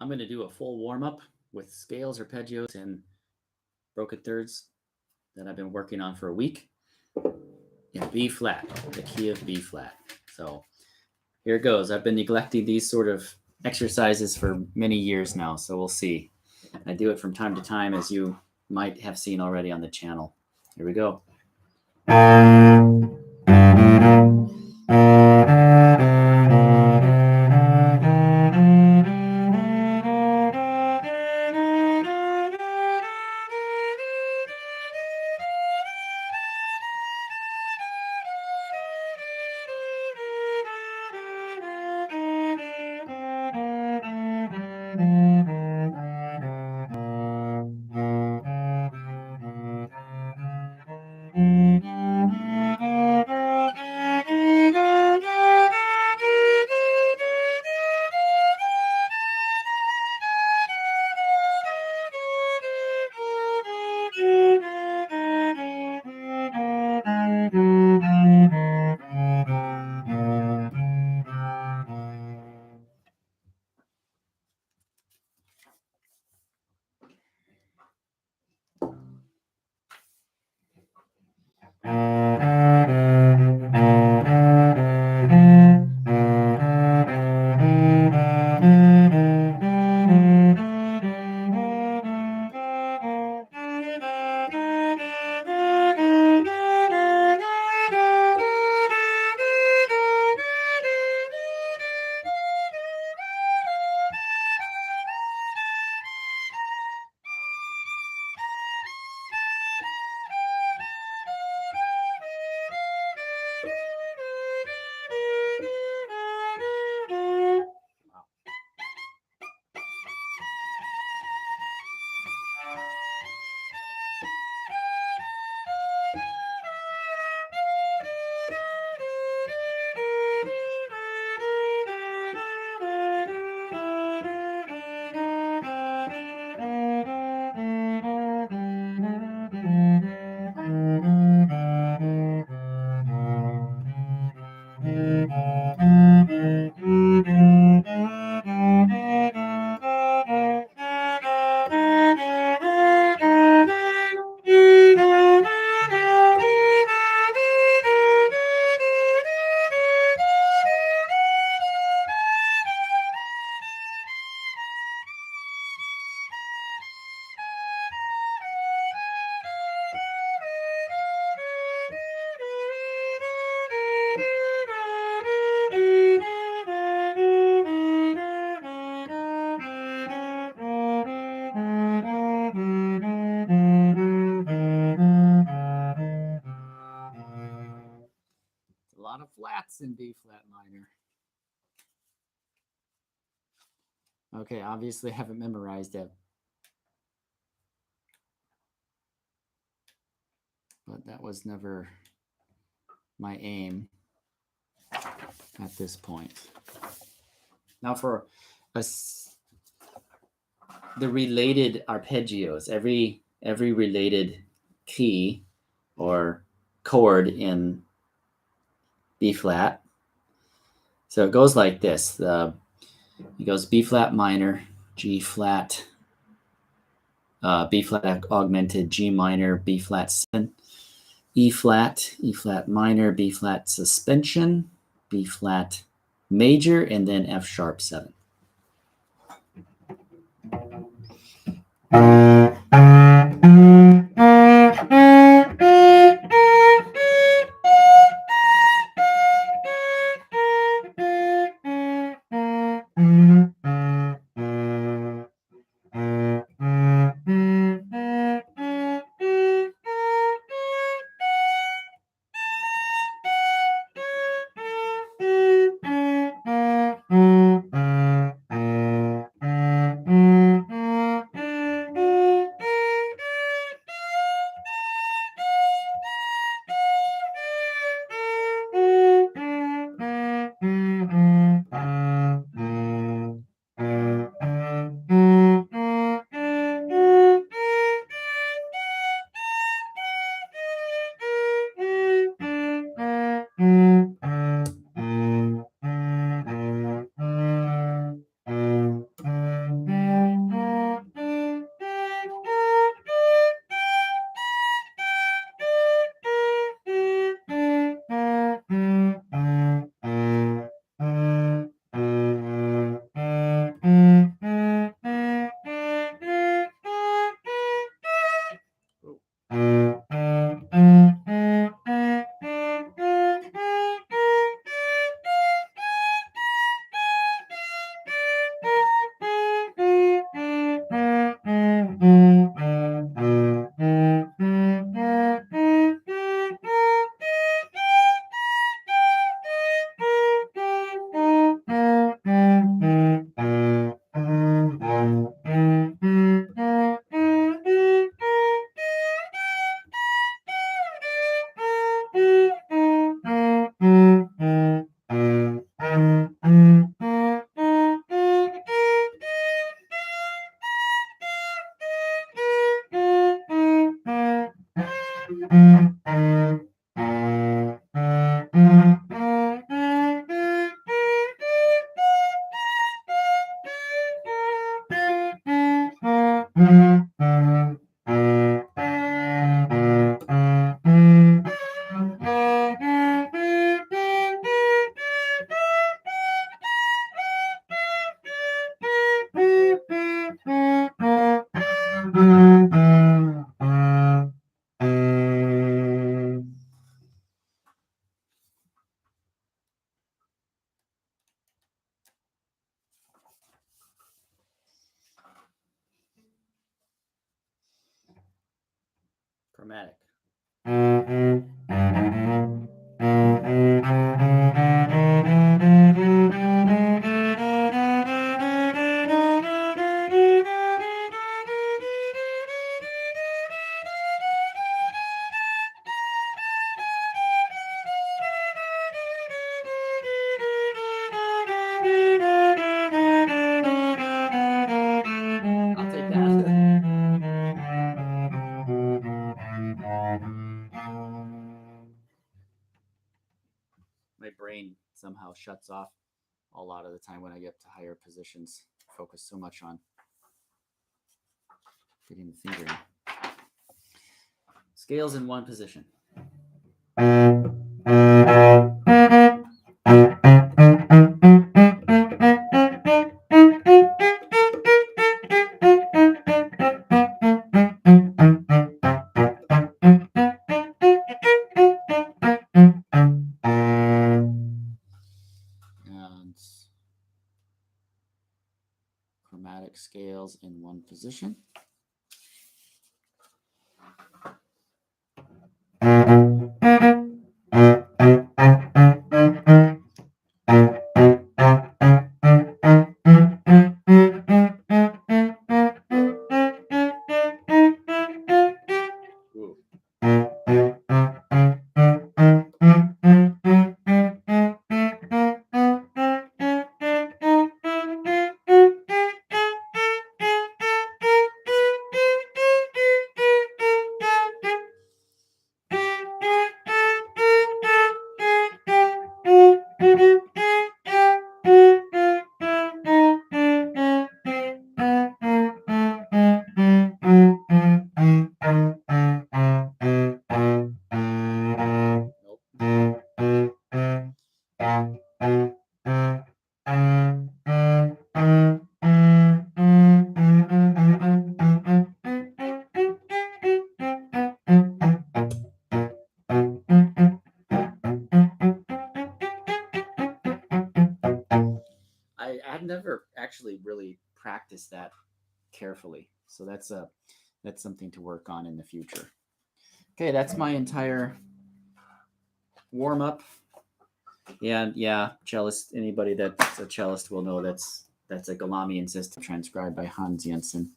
I'm going to do a full warm-up with scales, arpeggios, and broken thirds that I've been working on for a week in B flat, the key of B flat. So here it goes. I've been neglecting these sort of exercises for many years now, so we'll see. I do it from time to time, as you might have seen already on the channel. Here we go. A lot of flats in B flat minor. Okay, obviously I haven't memorized it, but that was never my aim at this point. Now for the related arpeggios, every related key or chord in B flat. So it goes like this. It goes B flat minor, G flat, B flat augmented, G minor, B flat 7, E flat minor, B flat suspension, B flat major, and then F sharp 7. Chromatic. I'll take that. My brain somehow shuts off a lot of the time when I get to higher positions. Focus so much on getting the finger in. Scales in one position. And chromatic scales in one position. I've never actually really practiced that carefully, so that's something to work on in the future. Okay, that's my entire warm up. And yeah, cellist. Anybody that's a cellist will know that's a Goltermann system transcribed by Hans Jensen,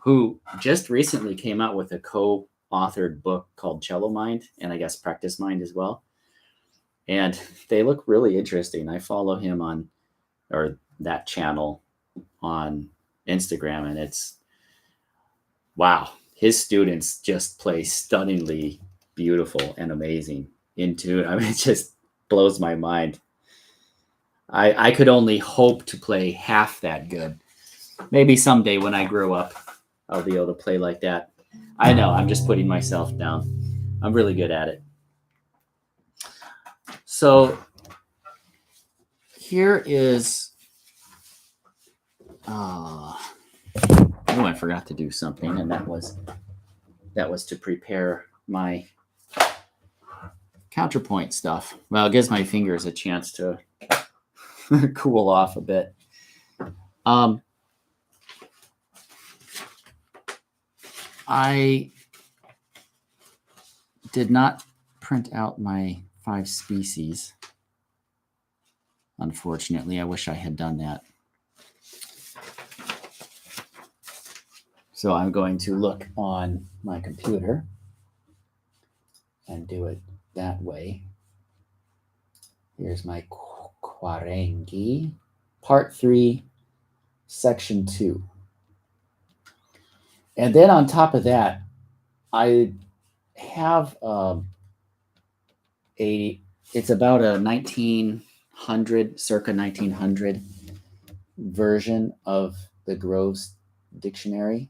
who just recently came out with a co-authored book called Cello Mind, and I guess Practice Mind as well. And they look really interesting. I follow him on, or that channel on Instagram, and it's wow. His students just play stunningly beautiful and amazing in tune. I mean, it just blows my mind. I could only hope to play half that good. Maybe someday when I grow up, I'll be able to play like that. I know, I'm just putting myself down. I'm really good at it. So here is, I forgot to do something, and that was that was to prepare my counterpoint stuff. Well, it gives my fingers a chance to cool off a bit. I did not print out my 5 species. Unfortunately, I wish I had done that. So I'm going to look on my computer and do it that way. Here's my Quarenghi, Part 3, Section 2. And then on top of that, I have it's about a 1900, circa 1900 version of the Groves Dictionary.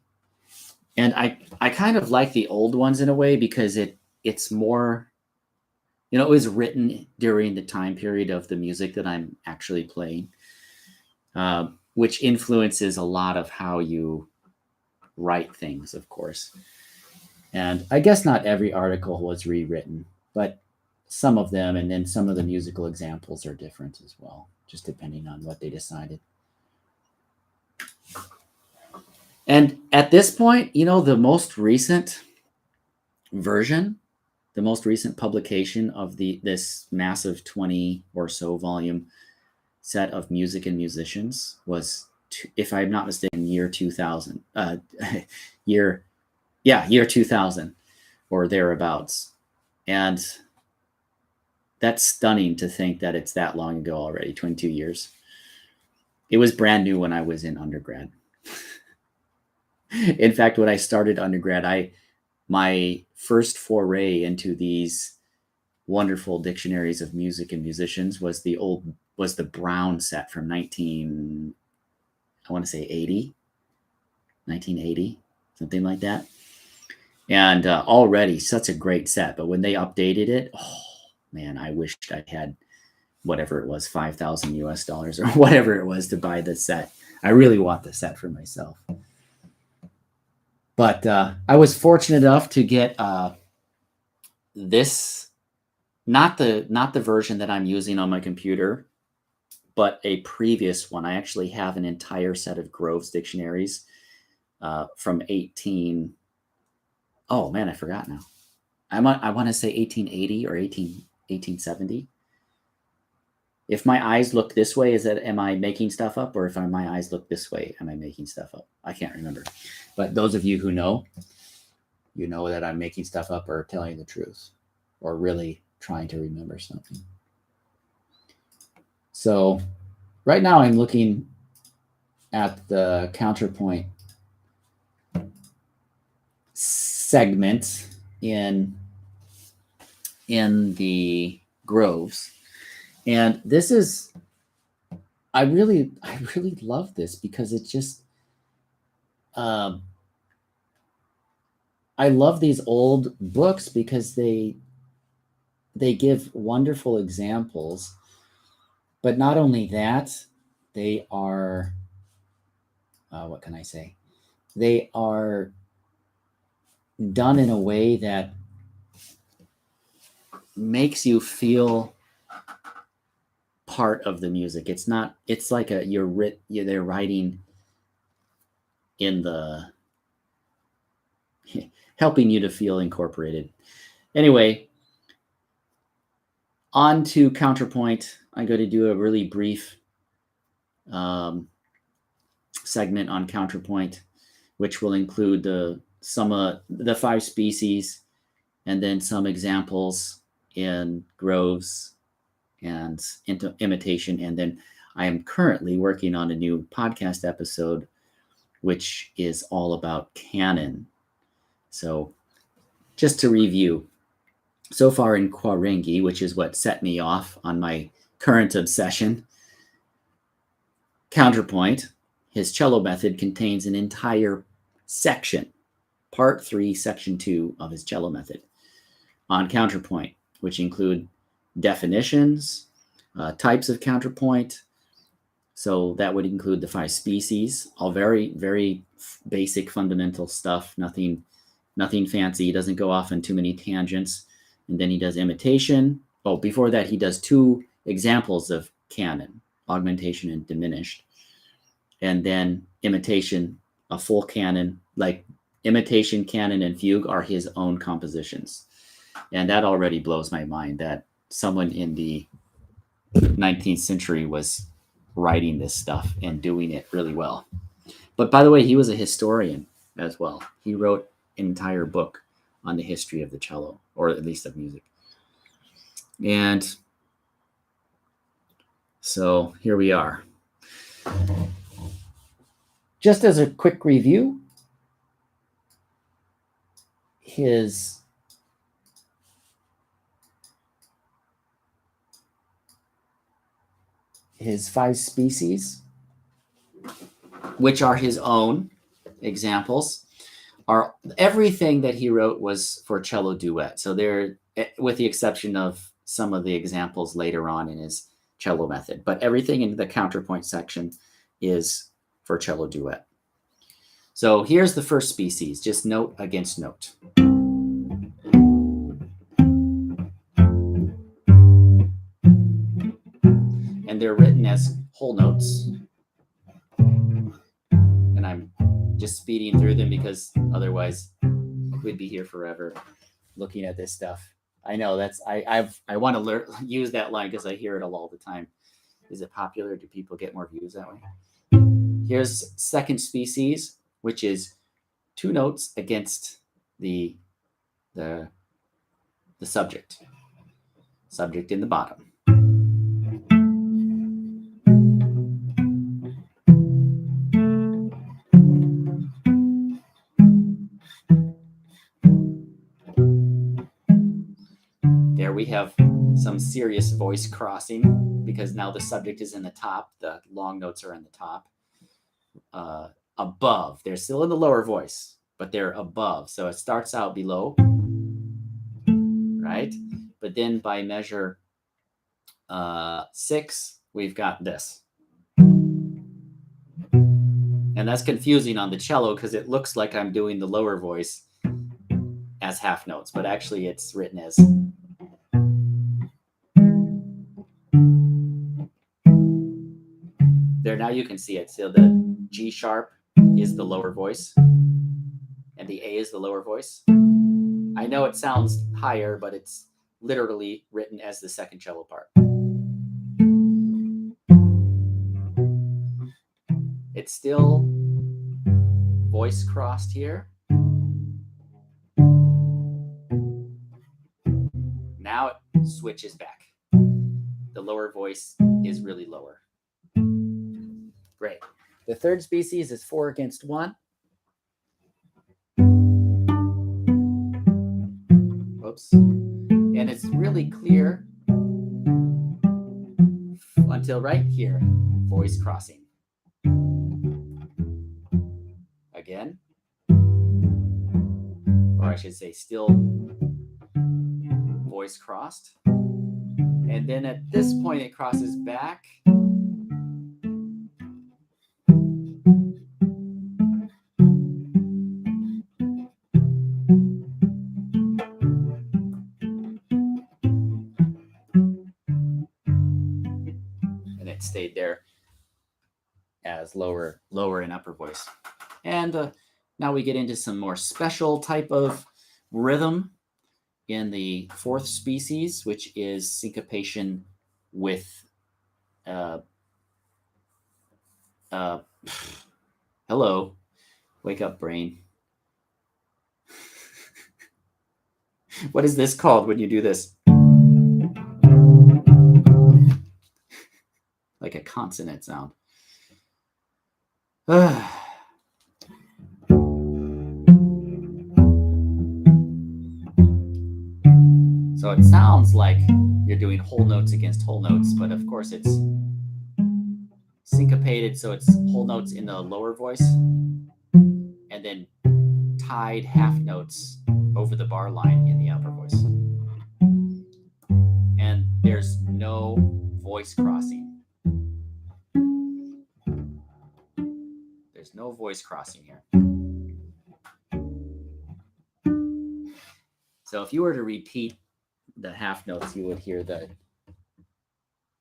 And I kind of like the old ones in a way because it's more, it was written during the time period of the music that I'm actually playing, which influences a lot of how you write things, of course. And I guess not every article was rewritten, but some of them, and then some of the musical examples are different as well, just depending on what they decided. And at this point, the most recent version, the most recent publication of this massive 20 or so volume set of music and musicians was, if I'm not mistaken, year 2000. Year 2000 or thereabouts. And that's stunning to think that it's that long ago already, 22 years. It was brand new when I was in undergrad. In fact, when I started undergrad, my first foray into these wonderful dictionaries of music and musicians was the Brown set from 1980, something like that. And already such a great set. But when they updated it, oh man, I wished I had whatever it was, $5,000 US or whatever it was to buy the set. I really want the set for myself. But I was fortunate enough to get this, not the version that I'm using on my computer, but a previous one. I actually have an entire set of Groves dictionaries from oh man, I forgot now. I want to say 1880 or 1870. If my eyes look this way, am I making stuff up? Or if my eyes look this way, am I making stuff up? I can't remember. But those of you who know, that I'm making stuff up or telling the truth or really trying to remember something. So right now I'm looking at the Counterpoint segment in the Groves. And this is, I really love this because it just, I love these old books because they give wonderful examples, but not only that, they are, what can I say? They are done in a way that makes you feel part of the music. It's like they're writing in the helping you to feel incorporated. Anyway, on to Counterpoint. I'm going to do a really brief segment on Counterpoint, which will include the 5 species and then some examples in Groves and imitation. And then I am currently working on a new podcast episode, which is all about canon. So just to review, so far in Quarenghi, which is what set me off on my current obsession, Counterpoint, his cello method contains an entire section, Part 3, Section 2 of his cello method on counterpoint, which include definitions, types of counterpoint. So that would include the 5 species, all very, very basic fundamental stuff, nothing Nothing fancy. He doesn't go off on too many tangents. And then he does imitation. Oh, before that, he does 2 examples of canon, augmentation and diminished. And then imitation, a full canon, like imitation, canon, and fugue are his own compositions. And that already blows my mind that someone in the 19th century was writing this stuff and doing it really well. But by the way, he was a historian as well. He wrote an entire book on the history of the cello, or at least of music. And so here we are. Just as a quick review, his his 5 species, which are his own examples, are everything that he wrote was for cello duet. So they're, with the exception of some of the examples later on in his cello method, but everything in the counterpoint section is for cello duet. So here's the first species, just note against note. And they're written as whole notes. And I'm just speeding through them because otherwise we'd be here forever looking at this stuff. I know that's I want to use that line because I hear it all the time. Is it popular? Do people get more views that way? Here's second species, which is 2 notes against the subject in the bottom. There we have some serious voice crossing because now the subject is in the top, the long notes are in the top. Above, they're still in the lower voice, but they're above. So it starts out below, right? But then by measure 6, we've got this. And that's confusing on the cello because it looks like I'm doing the lower voice as half notes, but actually it's written as there. Now you can see it. So the G sharp is the lower voice and the A is the lower voice. I know it sounds higher, but it's literally written as the second cello part. It's still voice crossed here. Now it switches back. The lower voice is really lower. Great. The third species is 4 against 1. Whoops. And it's really clear until right here, voice crossing. Again. Or I should say still voice crossed. And then at this point it crosses back. Stayed there as lower and upper voice. And now we get into some more special type of rhythm in the 4th species, which is syncopation with hello, wake up brain. What is this called when you do this? Like a consonant sound. So it sounds like you're doing whole notes against whole notes, but of course it's syncopated, so it's whole notes in the lower voice and then tied half notes over the bar line in the upper voice. And there's no voice crossing. There's no voice crossing here. So if you were to repeat the half notes, you would hear the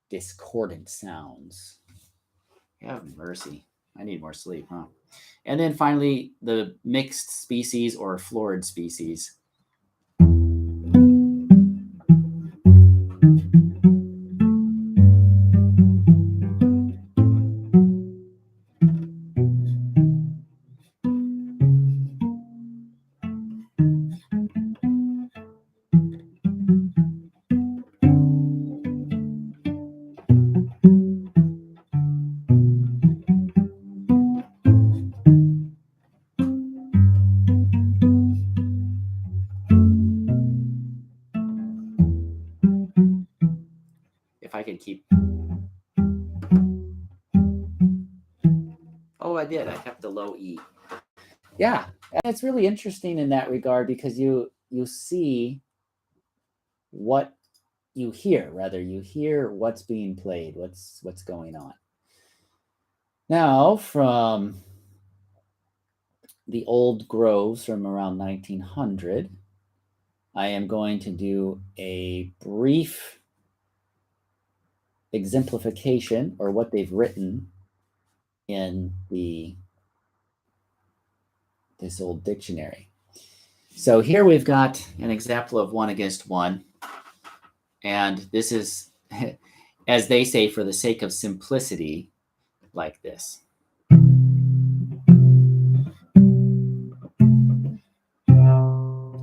discordant sounds. Have mercy. I need more sleep, huh? And then finally, the mixed species or florid species. If I could keep... Oh, I did. I kept the low E. Yeah, and it's really interesting in that regard because you see what you hear, rather you hear what's being played, what's going on. Now, from the old groves from around 1900, I am going to do a brief exemplification or what they've written in this old dictionary. So here we've got an example of 1 against 1. And this is, as they say, for the sake of simplicity, like this.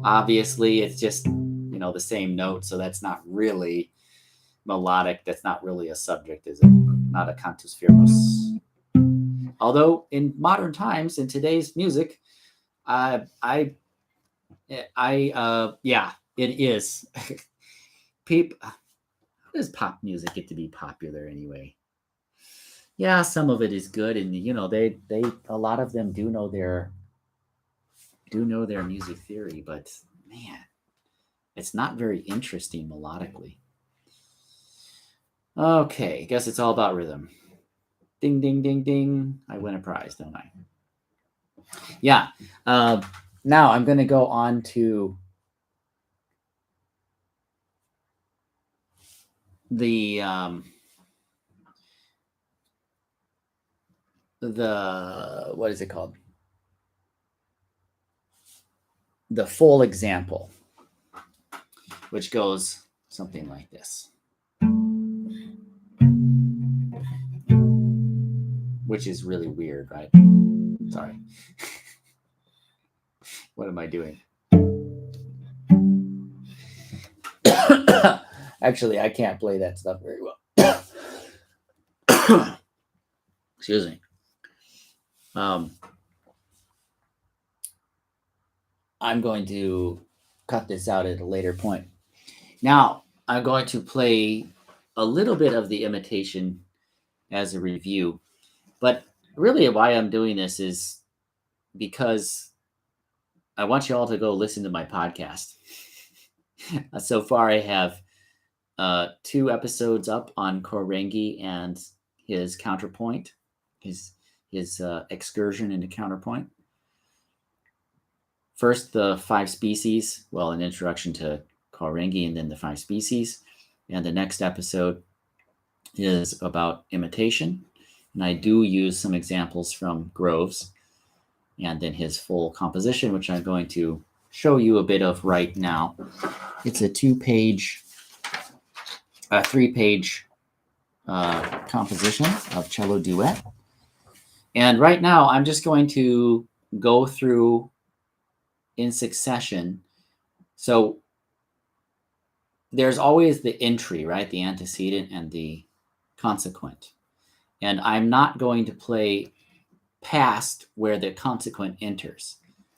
Obviously, it's just, the same note, so that's not really melodic. That's not really a subject, is it? Not a cantus firmus. Although in modern times, in today's music, yeah, it is. How does pop music get to be popular anyway? Yeah, some of it is good, and they a lot of them do know their music theory, but man, it's not very interesting melodically. Okay, guess it's all about rhythm. Ding, ding, ding, ding. I win a prize, don't I? Yeah. Now I'm going to go on to the what is it called? The full example, which goes something like this. Which is really weird, right? Sorry. What am I doing? Actually, I can't play that stuff very well. Excuse me. I'm going to cut this out at a later point. Now, I'm going to play a little bit of the imitation as a review. But really why I'm doing this is because I want you all to go listen to my podcast. So far, I have 2 episodes up on Quarenghi and his Counterpoint, his excursion into Counterpoint. First, the 5 species, an introduction to Quarenghi, and then the 5 species. And the next episode is about imitation. And I do use some examples from Groves and then his full composition, which I'm going to show you a bit of right now. It's a 3-page composition of cello duet. And right now, I'm just going to go through in succession. So there's always the entry, right? The antecedent and the consequent. And I'm not going to play past where the consequent enters.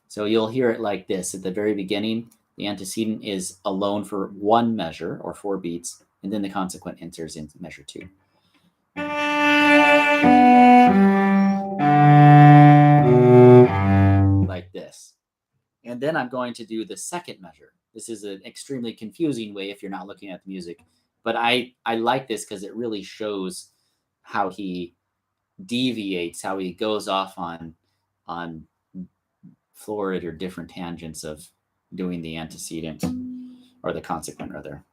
So you'll hear it like this. At the very beginning, the antecedent is alone for 1 measure or 4 beats, and then the consequent enters into measure 2. Like this. And then I'm going to do the second measure. This is an extremely confusing way if you're not looking at the music. But I like this because it really shows how he deviates, how he goes off on florid or different tangents of doing the antecedent, or the consequent rather.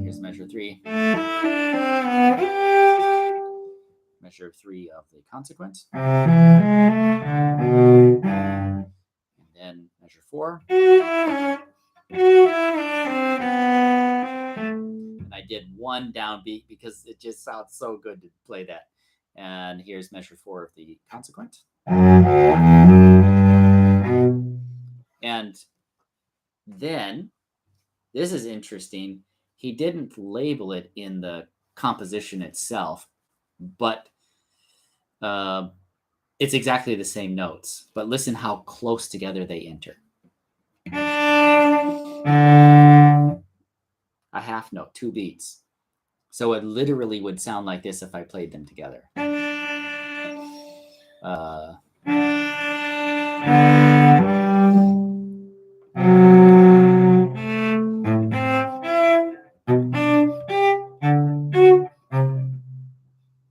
Here's measure 3. Measure 3 of the consequent. And then measure 4. And I did one downbeat because it just sounds so good to play that. And here's measure 4 of the consequent. And then, this is interesting, he didn't label it in the composition itself, but it's exactly the same notes. But listen how close together they enter. A half note, 2 beats. So it literally would sound like this if I played them together.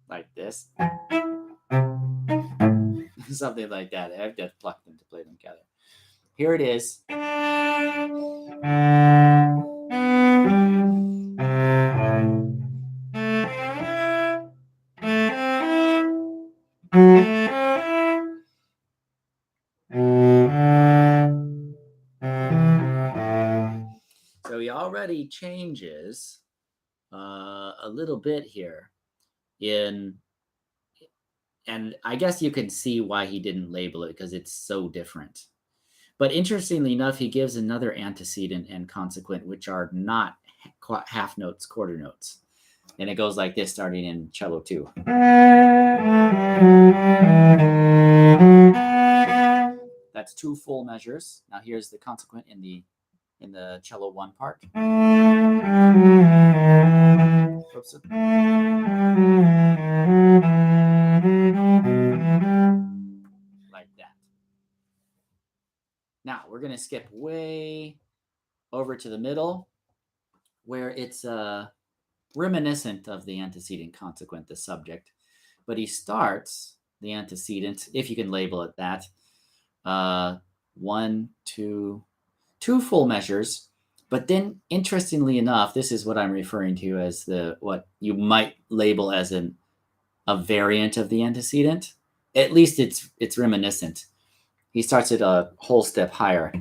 Like this. Something like that. I have to pluck them to play them together. Here it is. So he already changes a little bit here and I guess you can see why he didn't label it because it's so different. But interestingly enough, he gives another antecedent and consequent, which are not half notes, quarter notes. And it goes like this, starting in cello 2. That's 2 full measures. Now here's the consequent in the cello 1 part. Oops. Like that. Now we're going to skip way over to the middle where it's reminiscent of the antecedent consequent, the subject. But he starts the antecedent, if you can label it that, 1, 2, 2 full measures. But then, interestingly enough, this is what I'm referring to as what you might label as a variant of the antecedent. At least it's reminiscent. He starts it a whole step higher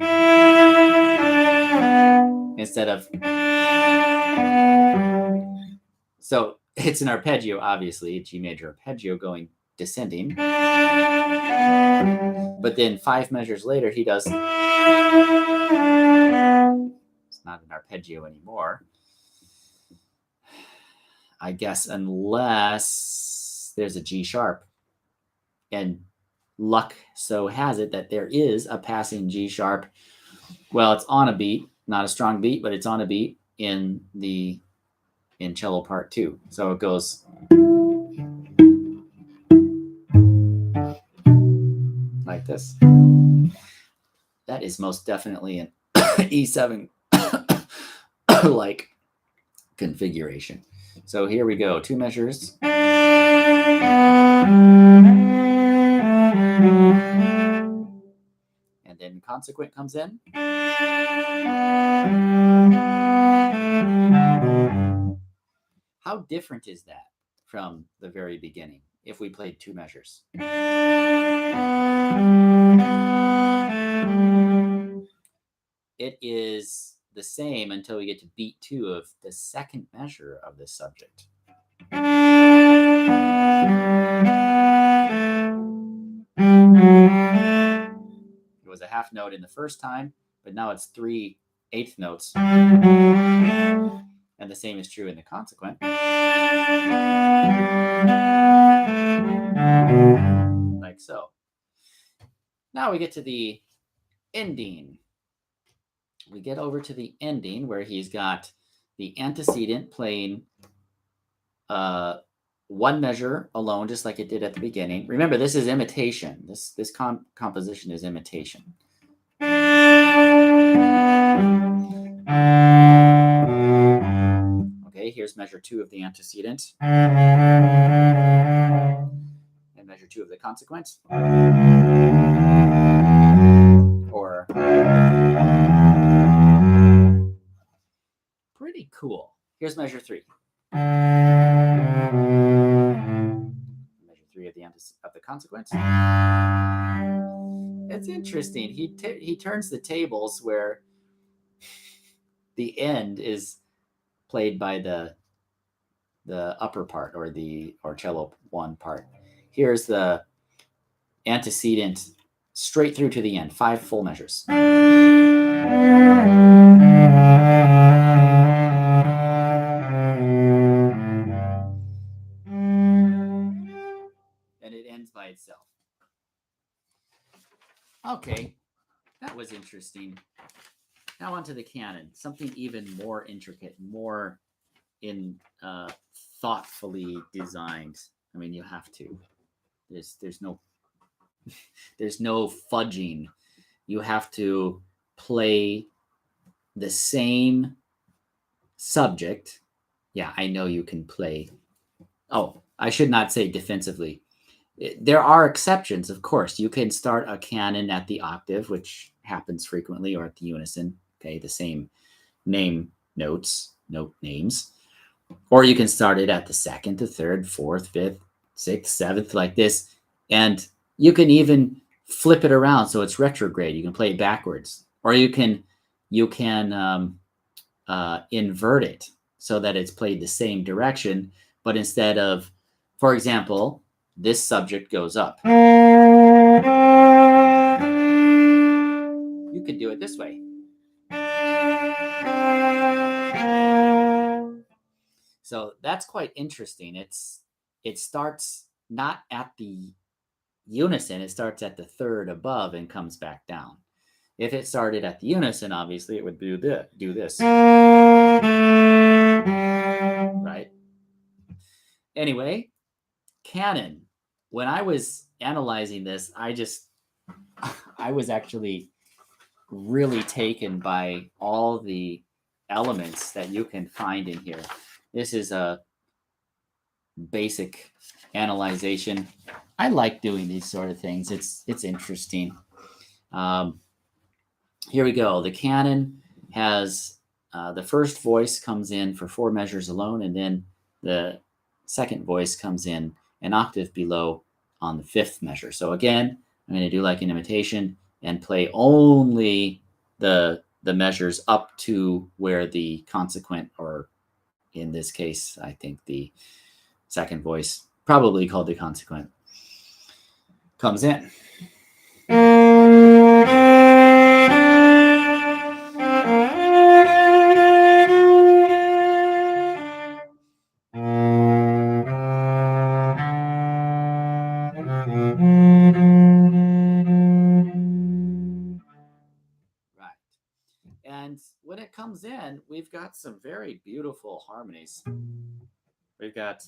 instead of. So it's an arpeggio, obviously, a G major arpeggio going descending. But then 5 measures later, he does. It's not an arpeggio anymore, I guess, unless there's a G sharp. And luck so has it that there is a passing G sharp. Well, it's on a beat, not a strong beat, but it's on a beat in cello part 2. So it goes like this. That is most definitely an E7 like configuration. So here we go, 2 measures. And then consequent comes in. How different is that from the very beginning if we played 2 measures? It is the same until we get to beat 2 of the second measure of this subject. It was a half note in the first time, but now it's 3 eighth notes. And the same is true in the consequent. Like so. Now we get to the ending. We get over to the ending where he's got the antecedent playing 1 measure alone, just like it did at the beginning. Remember, this is imitation. This composition is imitation. Okay, here's measure 2 of the antecedent. And measure 2 of the consequent. Or pretty cool. Here's measure 3. Measure 3 of the consequent. It's interesting. He turns the tables where the end is played by the upper part or cello 1 part. Here's the antecedent straight through to the end, 5 full measures. And it ends by itself. Okay, that was interesting. Now onto the canon, something even more intricate, more thoughtfully designed. I mean, you have to. There's no fudging. You have to play the same subject. Yeah, I know you can play. Oh, I should not say defensively. There are exceptions, of course. You can start a canon at the octave, which happens frequently, or at the unison. Okay, the same note names. Or you can start it at the 2nd, the 3rd, 4th, 5th, 6th, 7th, like this. And you can even flip it around so it's retrograde. You can play it backwards. Or you can invert it so that it's played the same direction, but instead of, for example, this subject goes up. You could do it this way. So that's quite interesting. It starts not at the unison, it starts at the 3rd above and comes back down. If it started at the unison, obviously it would do this. Right? Anyway, canon. When I was analyzing this, I was actually really taken by all the elements that you can find in here. This is a basic analyzation. I like doing these sort of things. It's interesting. Here we go. The canon has the first voice comes in for 4 measures alone, and then the second voice comes in an octave below on the 5th measure. So again, I'm going to do like an imitation and play only the measures up to where the consequent, or in this case, I think the second voice, probably called the consequent, comes in. And when it comes in, we've got some very beautiful harmonies. We've got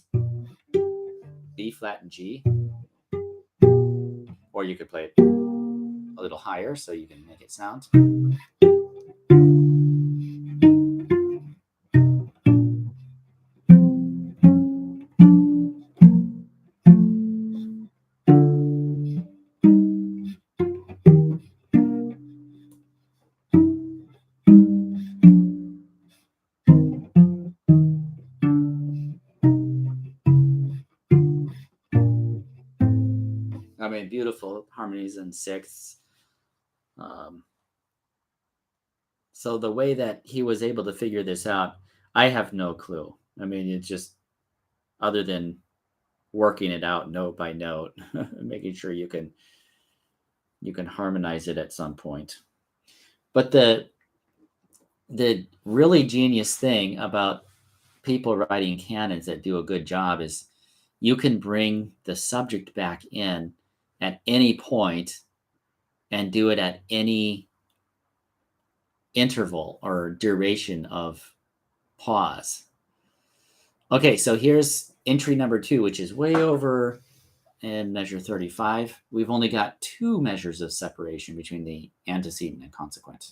B flat and G, or you could play it a little higher so you can make it sound. I mean, beautiful harmonies and sixths. So the way that he was able to figure this out, I have no clue. I mean, it's just, other than working it out note by note, making sure you can harmonize it at some point. But the really genius thing about people writing canons that do a good job is you can bring the subject back in at any point and do it at any interval or duration of pause. Okay, so here's entry number 2, which is way over in measure 35. We've only got 2 measures of separation between the antecedent and consequent.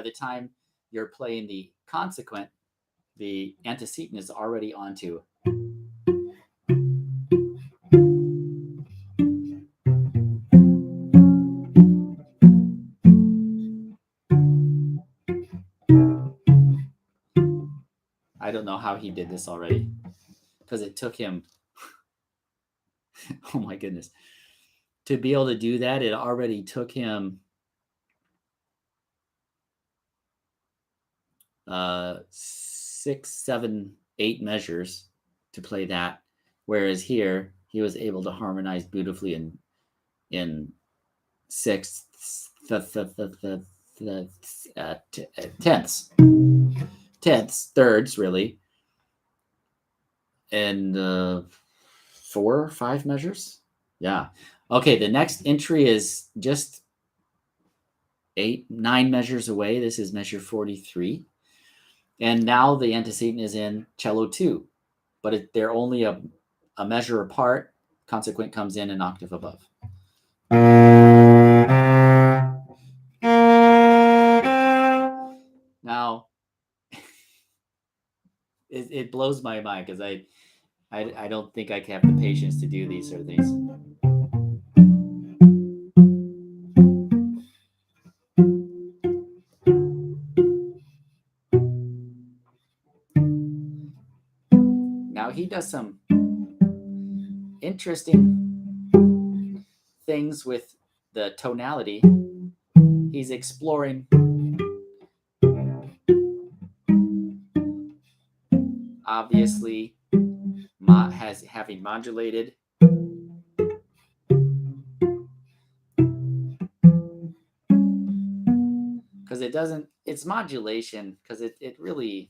the time you're playing the consequent, the antecedent is already onto. I don't know how he did this already, because it took him, oh my goodness, to be able to do that. It already took him 6, 7, 8 measures to play that, whereas here he was able to harmonize beautifully in sixths, tenths, thirds, really, and 4 or 5 measures. Yeah. Okay, the next entry is just 8, 9 measures away. This is measure 43. And now the antecedent is in cello 2, but they're only a measure apart. Consequent comes in an octave above. Now, it blows my mind because I don't think I have the patience to do these sort of things. Now he does some interesting things with the tonality. He's exploring obviously having modulated because it's modulation because it really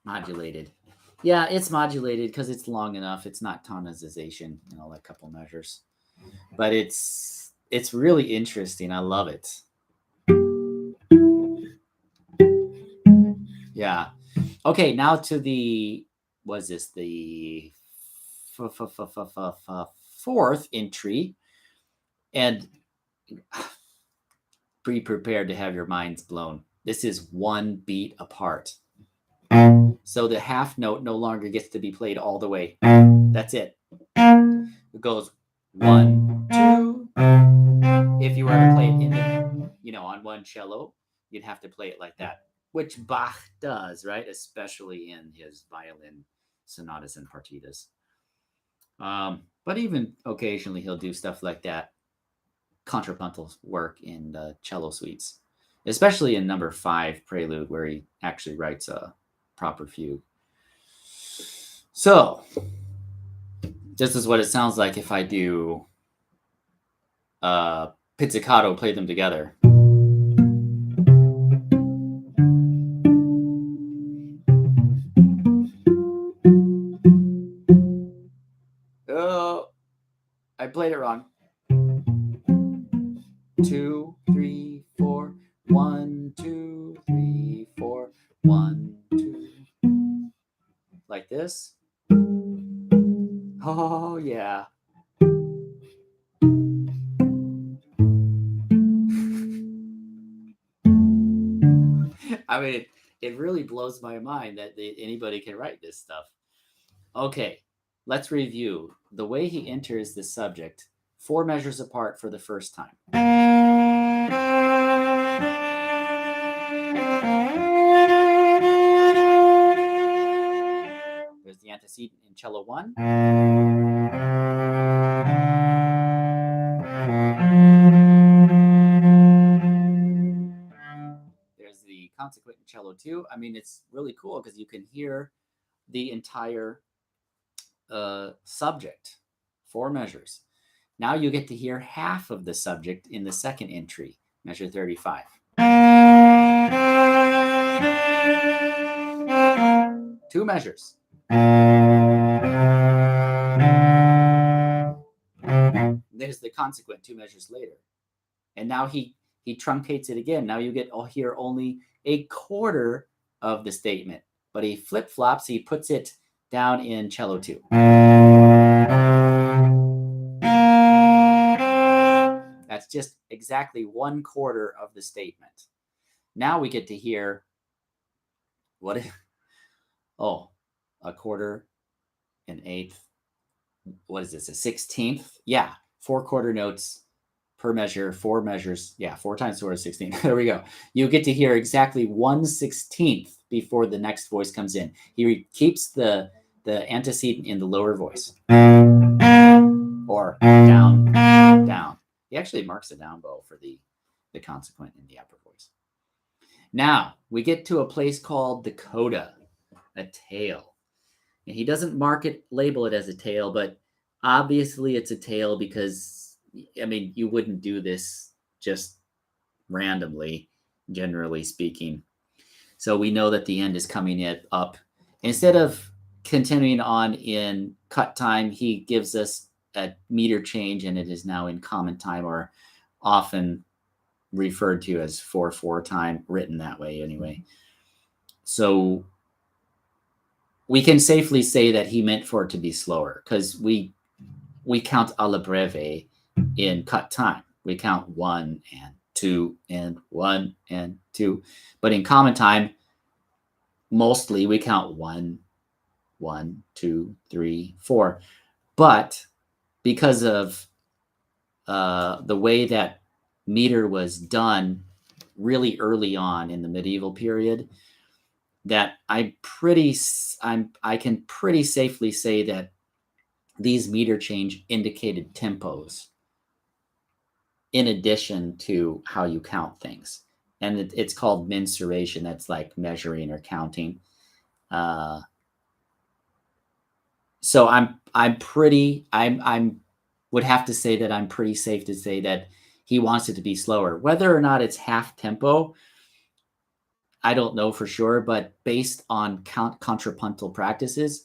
modulated. Yeah, it's modulated because it's long enough. It's not tonization, like a couple measures. But it's really interesting. I love it. Yeah. Okay, now to the the fourth entry, and be prepared to have your minds blown. This is 1 beat apart. So the half note no longer gets to be played all the way. That's it. It goes 1, 2. If you were to play it on one cello, you'd have to play it like that, which Bach does, right? Especially in his violin sonatas and partitas. But even occasionally he'll do stuff like that. Contrapuntal work in the cello suites, especially in number 5 prelude, where he actually writes a proper fugue. So this is what it sounds like if I do pizzicato, play them together. Oh, I played it wrong. 2, 3, 4. 1, 2, 3, 4. 1, 2. Like this. Oh, yeah. I mean, it really blows my mind that anybody can write this stuff. Okay, let's review. The way he enters the subject, 4 measures apart for the first time. There's the antecedent in cello 1. There's the consequent in cello 2. I mean, it's really cool because you can hear the entire subject, 4 measures. Now you get to hear half of the subject in the second entry, measure 35. Two measures. There's the consequent 2 measures later. And now he truncates it again. Now you get hear only a quarter of the statement, but he flip-flops, he puts it down in cello 2. That's That's just exactly 1/4 of the statement. Now we get to hear what? Oh, a quarter, an eighth. What is this? A 16th? Yeah, 4 quarter notes per measure, 4 measures. Yeah, 4 times 4 is 16. There we go. You get to hear exactly 1/16 before the next voice comes in. He keeps the antecedent in the lower voice. Or down, down. He actually marks a down bow for the consequent in the upper voice. Now, we get to a place called the coda, a tail. And he doesn't label it as a tail, but obviously it's a tail because, I mean, you wouldn't do this just randomly, generally speaking. So we know that the end is coming up. Instead of continuing on in cut time, he gives us a meter change, and it is now in common time, or often referred to as 4/4 time, written that way anyway. So we can safely say that he meant for it to be slower, because we count alla breve in cut time. We count 1 and 2 and 1 and 2. But in common time, mostly we count 1, 1, 2, 3, 4. But because of the way that meter was done really early on in the medieval period, that I can pretty safely say that these meter change indicated tempos in addition to how you count things. And it's called mensuration. That's like measuring or counting. So I'm would have to say that I'm pretty safe to say that he wants it to be slower. Whether or not it's half tempo, I don't know for sure, but based on contrapuntal practices,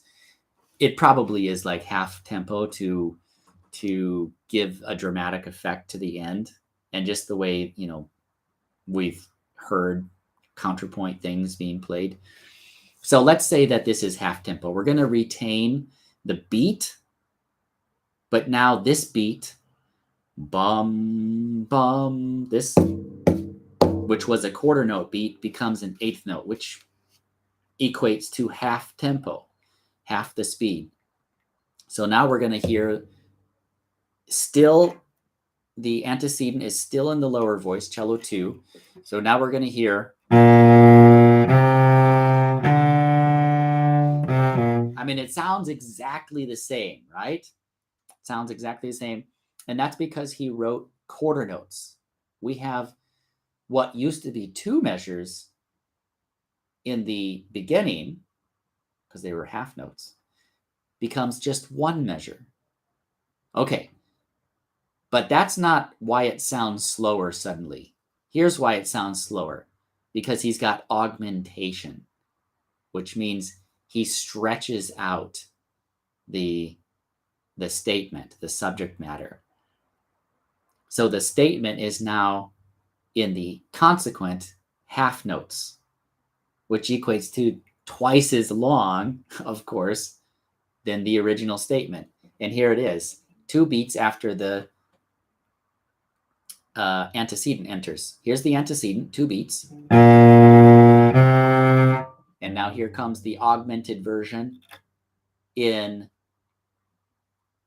it probably is like half tempo to give a dramatic effect to the end. And just the way, we've heard counterpoint things being played. So let's say that this is half tempo. We're going to retain the beat, but now this beat, bum, bum, this, which was a quarter note beat, becomes an eighth note, which equates to half tempo, half the speed. So now we're going to hear still, the antecedent is still in the lower voice, cello 2. So now we're going to hear, I mean, it sounds exactly the same, right? It sounds exactly the same. And that's because he wrote quarter notes. We have what used to be 2 measures in the beginning, because they were half notes, becomes just 1 measure. Okay. But that's not why it sounds slower suddenly. Here's why it sounds slower. Because he's got augmentation, which means he stretches out the statement, the subject matter. So the statement is now in the consequent half notes, which equates to twice as long, of course, than the original statement. And here it is, 2 beats after the antecedent enters. Here's the antecedent, 2 beats. And now here comes the augmented version in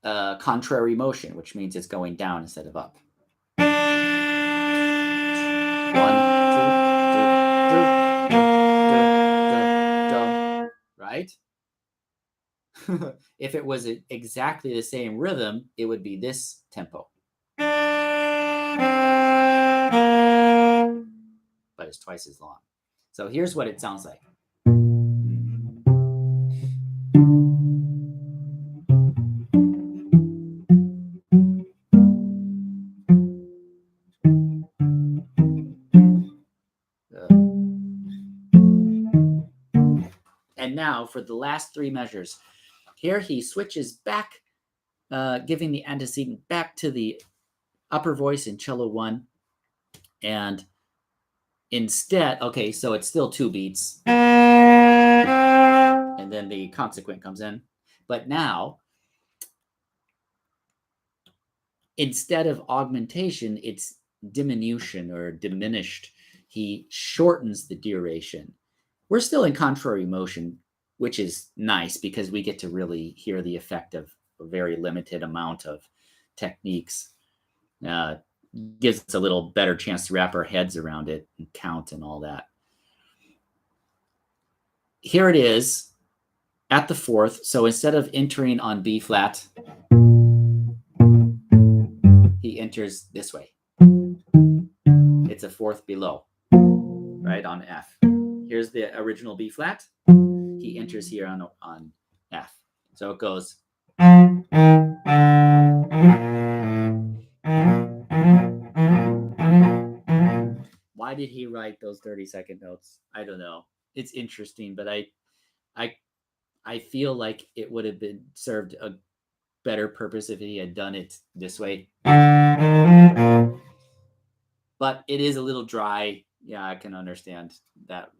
contrary motion, which means it's going down instead of up. 1, 2, 3, right? If it was exactly the same rhythm, it would be this tempo. But it's twice as long. So here's what it sounds like. And now for the last 3 measures. Here he switches back, giving the antecedent back to the upper voice in cello 1. And instead, okay, so it's still 2 beats. And then the consequent comes in. But now, instead of augmentation, it's diminution or diminished. He shortens the duration. We're still in contrary motion, which is nice because we get to really hear the effect of a very limited amount of techniques. Gives us a little better chance to wrap our heads around it and count and all that. Here it is at the fourth. So instead of entering on B flat, he enters this way. It's a fourth below, right, on F. Here's the original B flat. He enters here on F. So it goes. Why did he write those 30-second notes? I don't know. It's interesting, but I feel like it would have been served a better purpose if he had done it this way. But it is a little dry. Yeah, I can understand that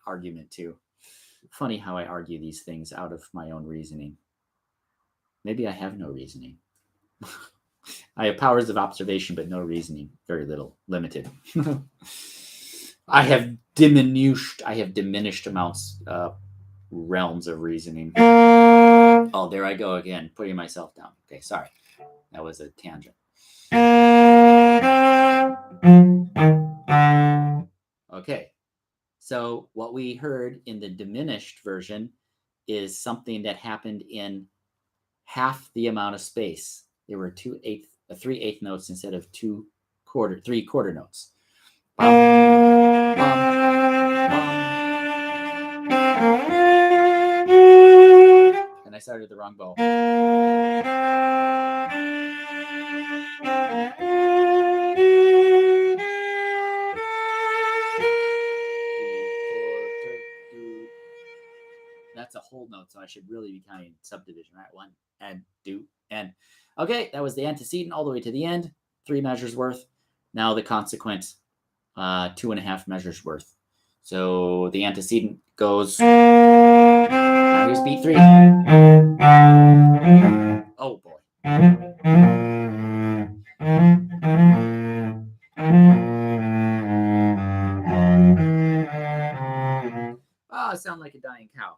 argument too. Funny how I argue these things out of my own reasoning. Maybe I have no reasoning. I have powers of observation, but no reasoning. Very little, limited. I have diminished amounts, realms of reasoning. Oh, there I go again, putting myself down. Okay, sorry. That was a tangent. Okay, so what we heard in the diminished version is something that happened in half the amount of space. There were 3/8 notes instead of 3/4 notes. Bum, bum, bum. And I started the wrong bow. That's a whole note, so I should really be counting subdivision, right? 1 and 2 and. Okay, that was the antecedent all the way to the end, 3 measures worth. Now the consequent, 2.5 measures worth. So the antecedent goes. Now here's beat 3. Oh boy. Oh, I sound like a dying cow.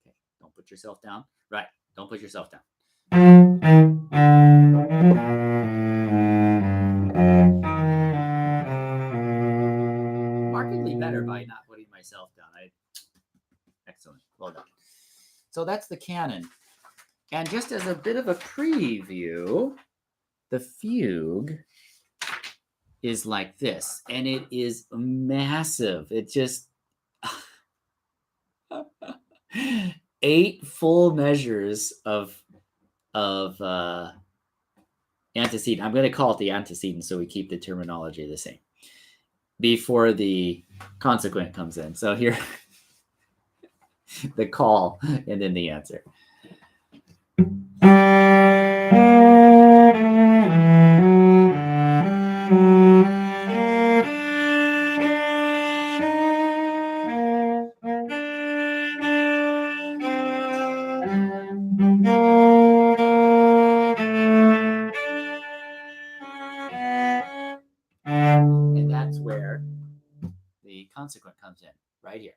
Okay, don't put yourself down. Right, don't put yourself down. Markedly better by not putting myself down. Excellent. Well done. So that's the canon. And just as a bit of a preview, the fugue is like this. And it is massive. It just 8 full measures of antecedent. I'm going to call it the antecedent so we keep the terminology the same before the consequent comes in. So here, the call and then the answer. And that's where the consequent comes in, right here.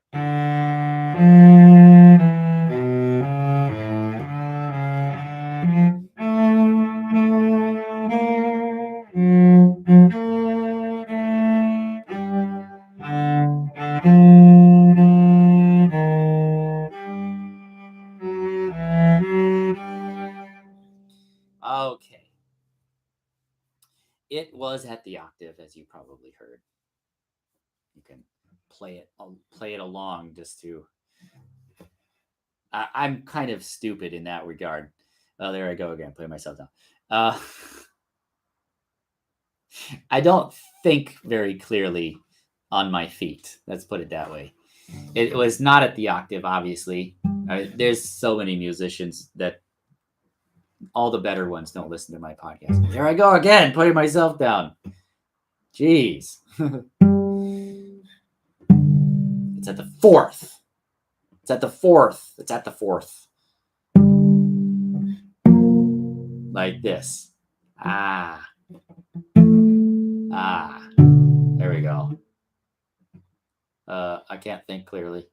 Okay. It was at the octave, as you probably heard. You can play it along just to. I'm kind of stupid in that regard. Oh, there I go again, putting myself down. I don't think very clearly on my feet. Let's put it that way. It was not at the octave, obviously. There's so many musicians that all the better ones don't listen to my podcast. There I go again, putting myself down. Jeez. It's at the fourth. It's at the fourth. It's at the fourth. Like this. Ah. Ah. There we go. I can't think clearly.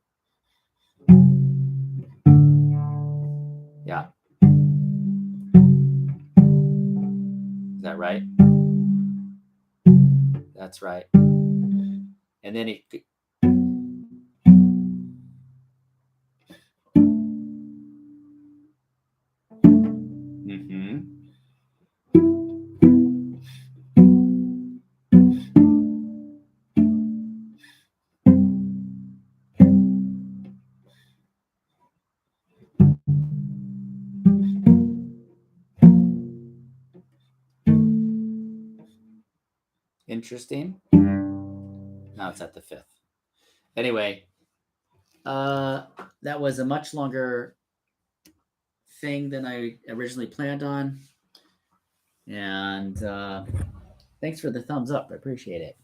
Yeah. Is that right? That's right. And then it. Mm-hmm. Interesting. Now it's at the fifth. Anyway, that was a much longer thing than I originally planned on. And thanks for the thumbs up. I appreciate it.